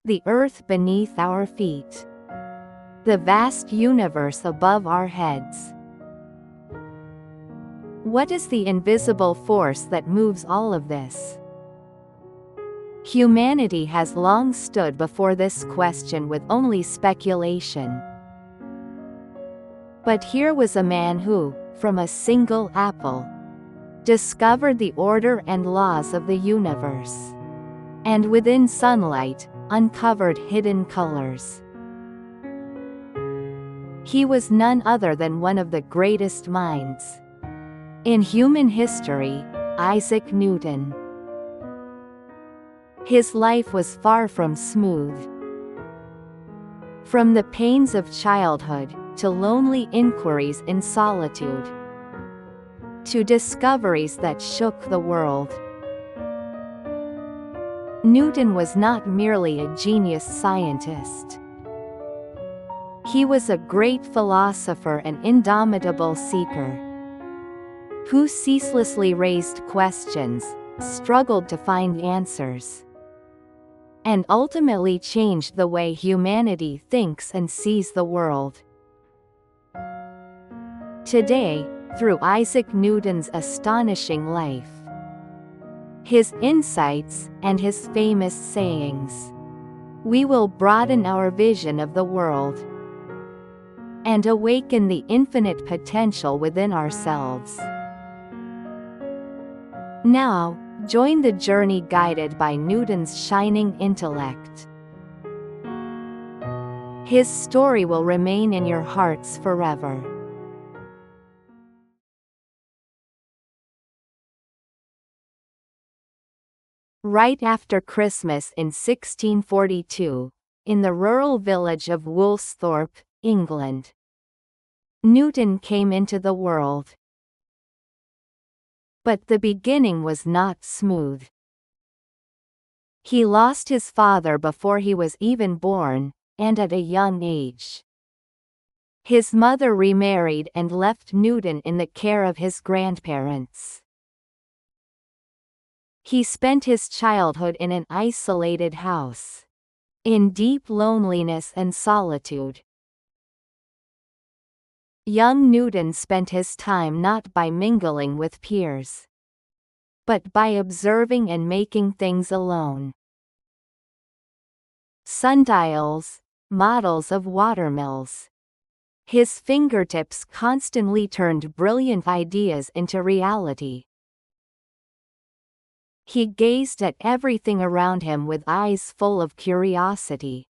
the earth beneath our feet, the vast universe above our heads. What is the invisible force that moves all of this? Humanity has long stood before this question with only speculation. But here was a man who, from a single apple, discovered the order and laws of the universe, and within sunlight, uncovered hidden colors. He was none other than one of the greatest minds in human history, Isaac Newton. His life was far from smooth. From the pains of childhood, to lonely inquiries in solitude, to discoveries that shook the world. Newton was not merely a genius scientist. He was a great philosopher and indomitable seeker, who ceaselessly raised questions, struggled to find answers, and ultimately changed the way humanity thinks and sees the world. Today, through Isaac Newton's astonishing life, his insights, and his famous sayings, we will broaden our vision of the world and awaken the infinite potential within ourselves. Now, join the journey guided by Newton's shining intellect. His story will remain in your hearts forever. Right after Christmas in 1642, in the rural village of Woolsthorpe, England, Newton came into the world. But the beginning was not smooth. He lost his father before he was even born, and at a young age. His mother remarried and left Newton in the care of his grandparents. He spent his childhood in an isolated house, in deep loneliness and solitude. Young Newton spent his time not by mingling with peers, but by observing and making things alone. Sundials, models of watermills. His fingertips constantly turned brilliant ideas into reality. He gazed at everything around him with eyes full of curiosity,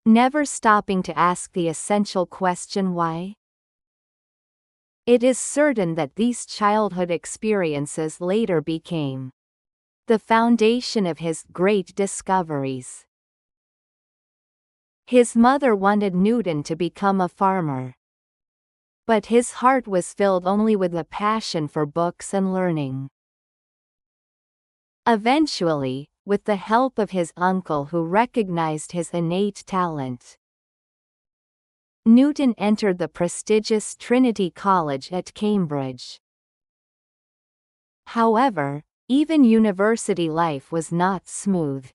never stopping to ask the essential question why. It is certain that these childhood experiences later became the foundation of his great discoveries. His mother wanted Newton to become a farmer, but his heart was filled only with a passion for books and learning. Eventually, with the help of his uncle who recognized his innate talent, Newton entered the prestigious Trinity College at Cambridge. However, even university life was not smooth.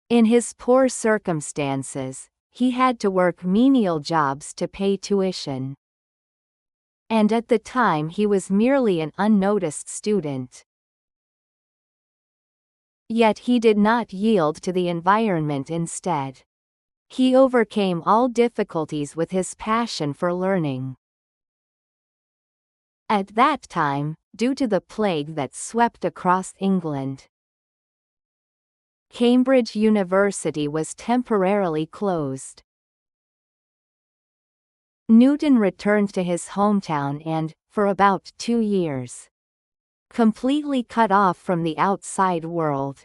In his poor circumstances, he had to work menial jobs to pay tuition. And at the time he was merely an unnoticed student. Yet he did not yield to the environment instead. He overcame all difficulties with his passion for learning. At that time, due to the plague that swept across England, Cambridge University was temporarily closed. Newton returned to his hometown and, for about 2 years, completely cut off from the outside world,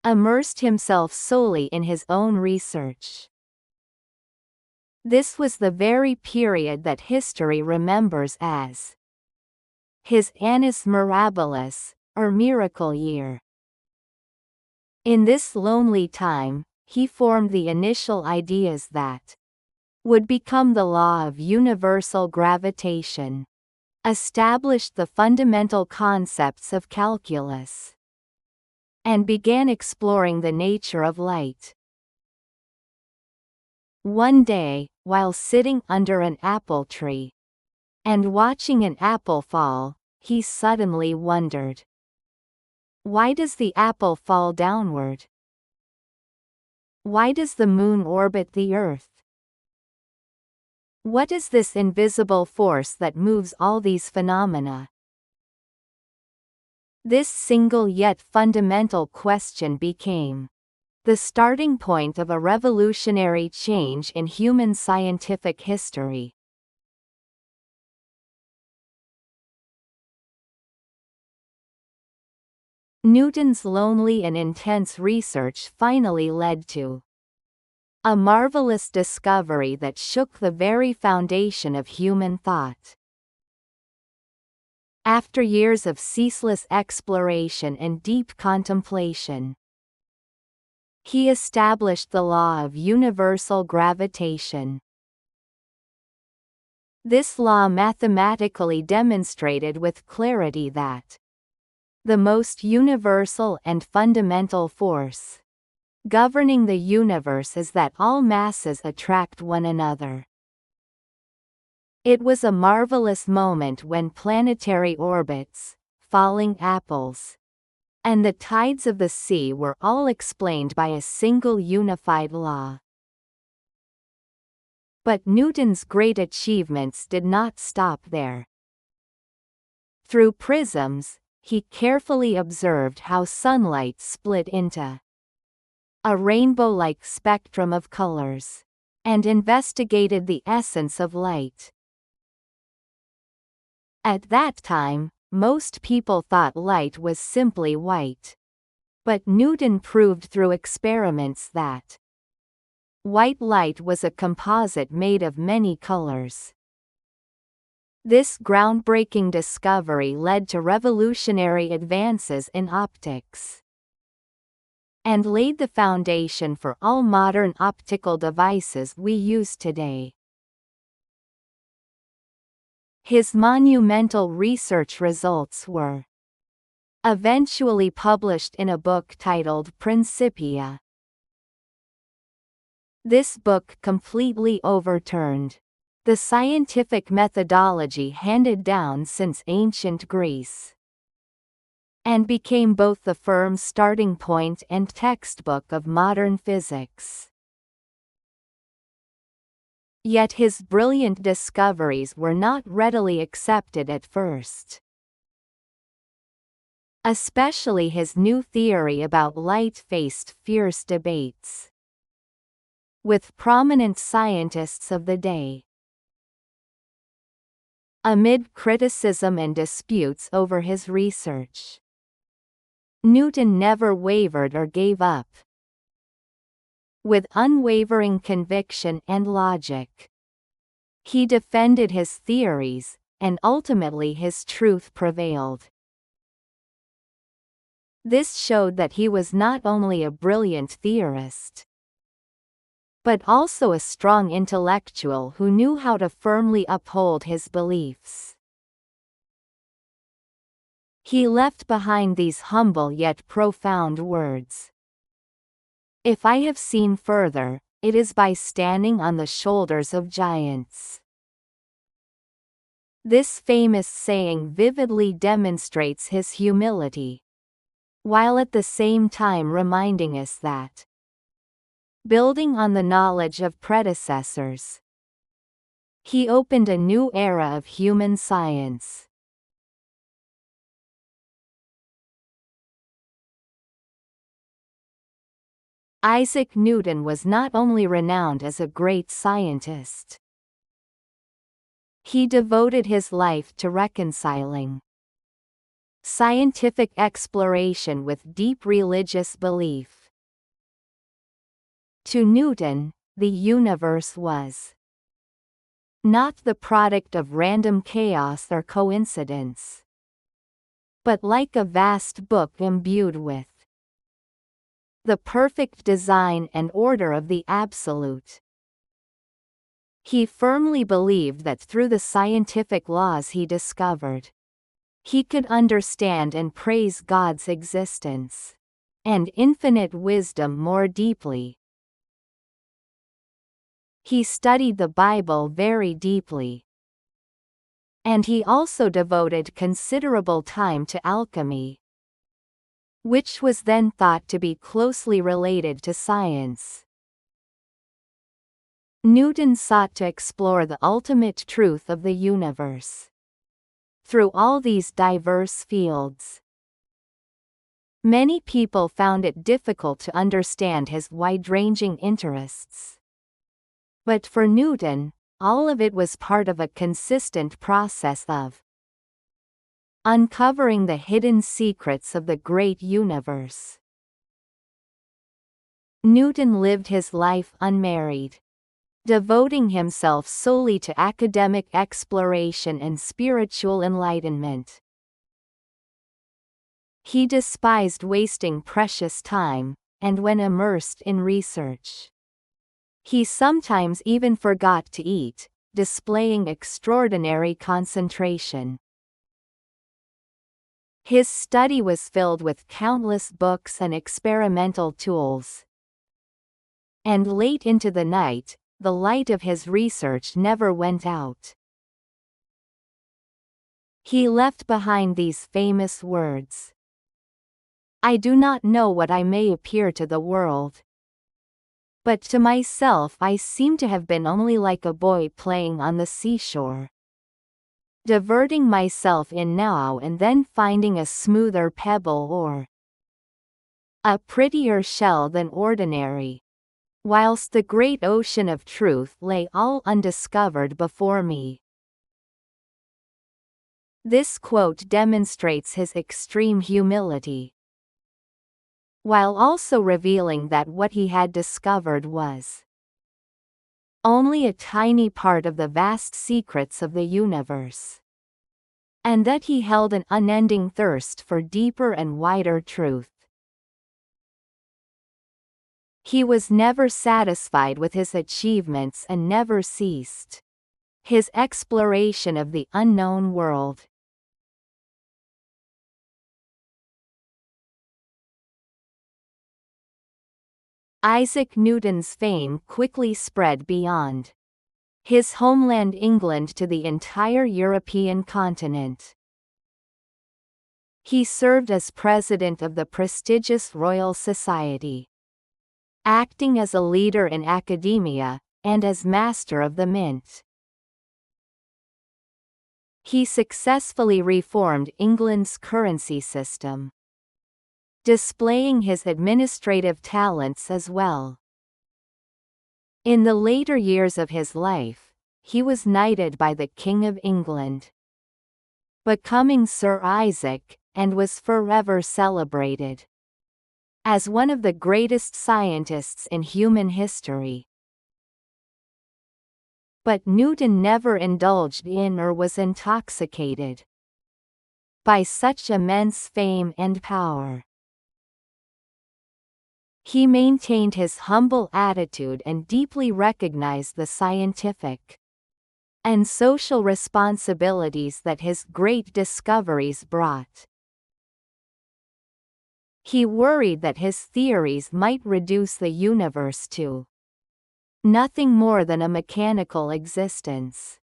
immersed himself solely in his own research. This was the very period that history remembers as his annus mirabilis, or miracle year. In this lonely time, he formed the initial ideas that would become the law of universal gravitation, established the fundamental concepts of calculus, and began exploring the nature of light. One day, while sitting under an apple tree and watching an apple fall, he suddenly wondered, why does the apple fall downward? Why does the moon orbit the earth? What is this invisible force that moves all these phenomena? This single yet fundamental question became the starting point of a revolutionary change in human scientific history. Newton's lonely and intense research finally led to a marvelous discovery that shook the very foundation of human thought. After years of ceaseless exploration and deep contemplation, he established the law of universal gravitation. This law mathematically demonstrated with clarity that the most universal and fundamental force governing the universe is that all masses attract one another. It was a marvelous moment when planetary orbits, falling apples, and the tides of the sea were all explained by a single unified law. But Newton's great achievements did not stop there. Through prisms, he carefully observed how sunlight split into a rainbow-like spectrum of colors, and investigated the essence of light. At that time, most people thought light was simply white. But Newton proved through experiments that white light was a composite made of many colors. This groundbreaking discovery led to revolutionary advances in optics and laid the foundation for all modern optical devices we use today. His monumental research results were eventually published in a book titled Principia. This book completely overturned the scientific methodology handed down since ancient Greece, and became both the firm's starting point and textbook of modern physics. Yet his brilliant discoveries were not readily accepted at first. Especially his new theory about light faced fierce debates with prominent scientists of the day. Amid criticism and disputes over his research, Newton never wavered or gave up. With unwavering conviction and logic, he defended his theories, and ultimately his truth prevailed. This showed that he was not only a brilliant theorist, but also a strong intellectual who knew how to firmly uphold his beliefs. He left behind these humble yet profound words: "If I have seen further, it is by standing on the shoulders of giants." This famous saying vividly demonstrates his humility, while at the same time reminding us that, building on the knowledge of predecessors, he opened a new era of human science. Isaac Newton was not only renowned as a great scientist. He devoted his life to reconciling scientific exploration with deep religious belief. To Newton, the universe was not the product of random chaos or coincidence, but like a vast book imbued with the perfect design and order of the Absolute. He firmly believed that through the scientific laws he discovered, he could understand and praise God's existence. and infinite wisdom more deeply. He studied the Bible very deeply. And he also devoted considerable time to alchemy, which was then thought to be closely related to science. Newton sought to explore the ultimate truth of the universe through all these diverse fields. Many people found it difficult to understand his wide-ranging interests. But for Newton, all of it was part of a consistent process of uncovering the hidden secrets of the great universe. Newton lived his life unmarried, devoting himself solely to academic exploration and spiritual enlightenment. He despised wasting precious time, and when immersed in research, he sometimes even forgot to eat, displaying extraordinary concentration. His study was filled with countless books and experimental tools. And late into the night, the light of his research never went out. He left behind these famous words: "I do not know what I may appear to the world. But to myself I seem to have been only like a boy playing on the seashore, diverting myself in now and then finding a smoother pebble or a prettier shell than ordinary, whilst the great ocean of truth lay all undiscovered before me." This quote demonstrates his extreme humility, while also revealing that what he had discovered was only a tiny part of the vast secrets of the universe, and that he held an unending thirst for deeper and wider truth. He was never satisfied with his achievements and never ceased his exploration of the unknown world. Isaac Newton's fame quickly spread beyond his homeland England to the entire European continent. He served as president of the prestigious Royal Society, acting as a leader in academia, and as master of the mint. He successfully reformed England's currency system, displaying his administrative talents as well. In the later years of his life, he was knighted by the King of England, becoming Sir Isaac, and was forever celebrated as one of the greatest scientists in human history. But Newton never indulged in or was intoxicated by such immense fame and power. He maintained his humble attitude and deeply recognized the scientific and social responsibilities that his great discoveries brought. He worried that his theories might reduce the universe to nothing more than a mechanical existence,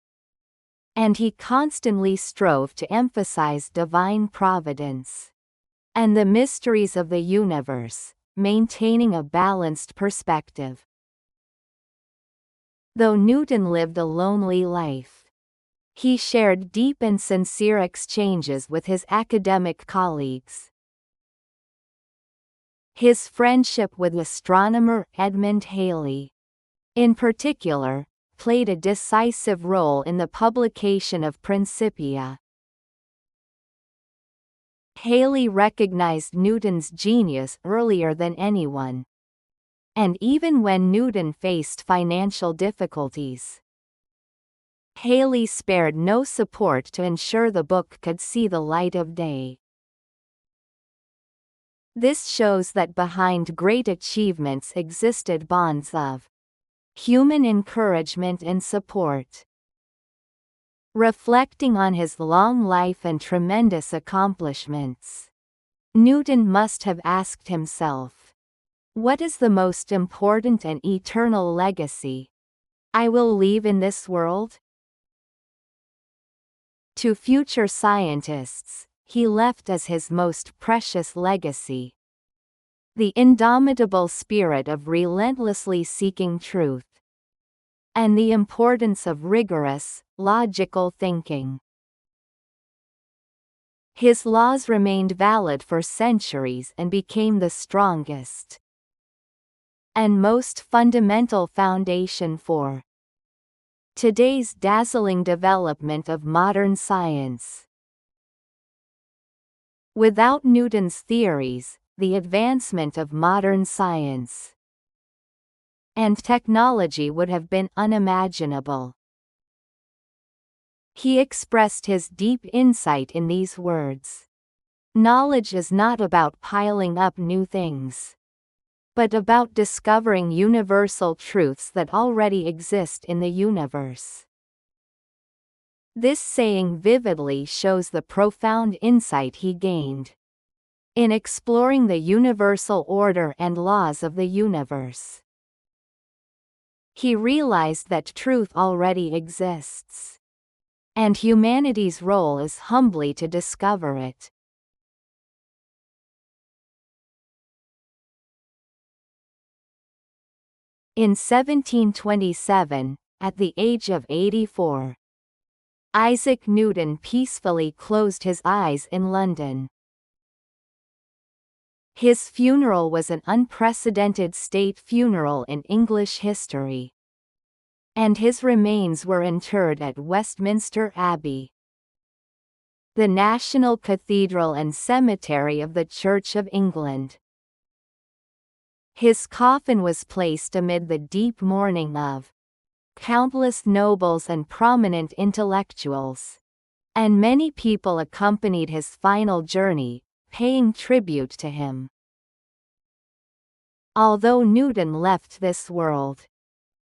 and he constantly strove to emphasize divine providence and the mysteries of the universe, maintaining a balanced perspective. Though Newton lived a lonely life, he shared deep and sincere exchanges with his academic colleagues. His friendship with astronomer Edmund Halley, in particular, played a decisive role in the publication of Principia. Halley recognized Newton's genius earlier than anyone, and even when Newton faced financial difficulties, Halley spared no support to ensure the book could see the light of day. This shows that behind great achievements existed bonds of human encouragement and support. Reflecting on his long life and tremendous accomplishments, Newton must have asked himself, "What is the most important and eternal legacy I will leave in this world?" To future scientists, he left as his most precious legacy the indomitable spirit of relentlessly seeking truth, and the importance of rigorous, logical thinking. His laws remained valid for centuries and became the strongest and most fundamental foundation for today's dazzling development of modern science. Without Newton's theories, the advancement of modern science and technology would have been unimaginable. He expressed his deep insight in these words: "Knowledge is not about piling up new things, but about discovering universal truths that already exist in the universe." This saying vividly shows the profound insight he gained in exploring the universal order and laws of the universe. He realized that truth already exists, and humanity's role is humbly to discover it. In 1727, at the age of 84, Isaac Newton peacefully closed his eyes in London. His funeral was an unprecedented state funeral in English history, and his remains were interred at Westminster Abbey, the national cathedral and cemetery of the Church of England. His coffin was placed amid the deep mourning of countless nobles and prominent intellectuals, and many people accompanied his final journey, paying tribute to him. Although Newton left this world,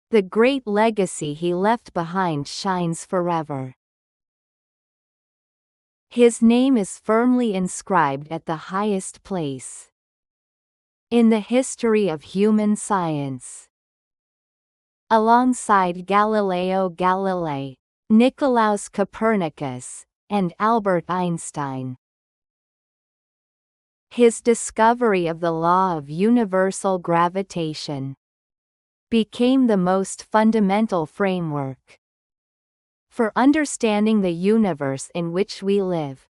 the great legacy he left behind shines forever. His name is firmly inscribed at the highest place in the history of human science. Alongside Galileo Galilei, Nicolaus Copernicus, and Albert Einstein, his discovery of the law of universal gravitation became the most fundamental framework for understanding the universe in which we live,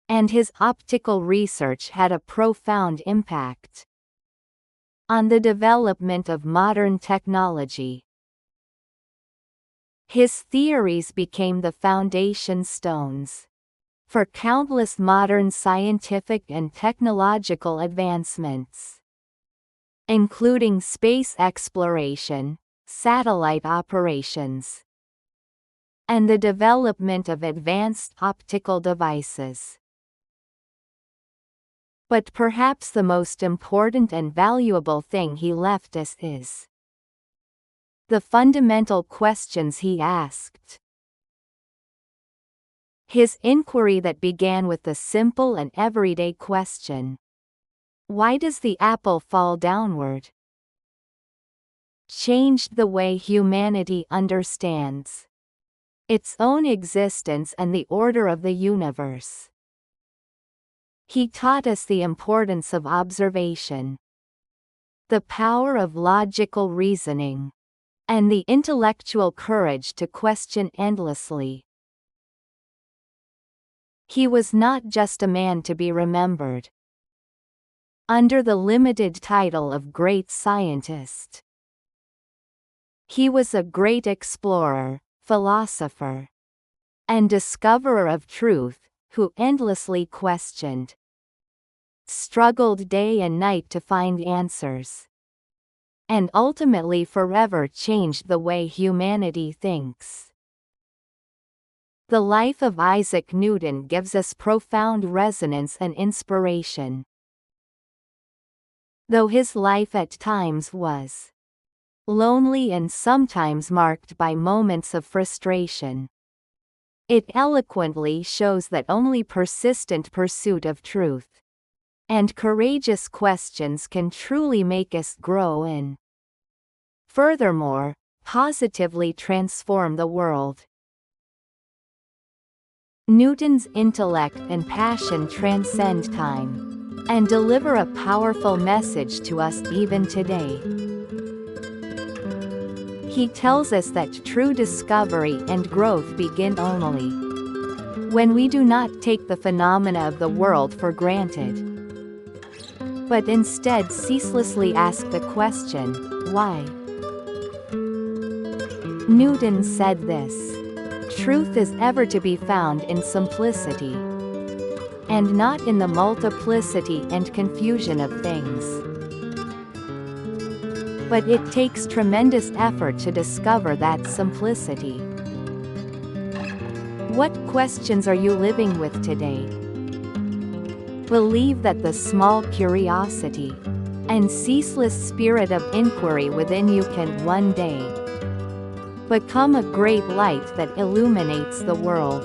and his optical research had a profound impact on the development of modern technology. His theories became the foundation stones for countless modern scientific and technological advancements, including space exploration, satellite operations, and the development of advanced optical devices. But perhaps the most important and valuable thing he left us is the fundamental questions he asked. His inquiry that began with the simple and everyday question, "Why does the apple fall downward?" changed the way humanity understands its own existence and the order of the universe. He taught us the importance of observation, the power of logical reasoning, and the intellectual courage to question endlessly. He was not just a man to be remembered under the limited title of great scientist. He was a great explorer, philosopher, and discoverer of truth, who endlessly questioned, struggled day and night to find answers, and ultimately forever changed the way humanity thinks. The life of Isaac Newton gives us profound resonance and inspiration. Though his life at times was lonely and sometimes marked by moments of frustration, it eloquently shows that only persistent pursuit of truth And courageous questions can truly make us grow and, furthermore, positively transform the world. Newton's intellect and passion transcend time and deliver a powerful message to us even today. He tells us that true discovery and growth begin only when we do not take the phenomena of the world for granted, but instead ceaselessly ask the question, why? Newton said this: "Truth is ever to be found in simplicity, and not in the multiplicity and confusion of things." But it takes tremendous effort to discover that simplicity. What questions are you living with today? Believe that the small curiosity and ceaseless spirit of inquiry within you can one day become a great light that illuminates the world.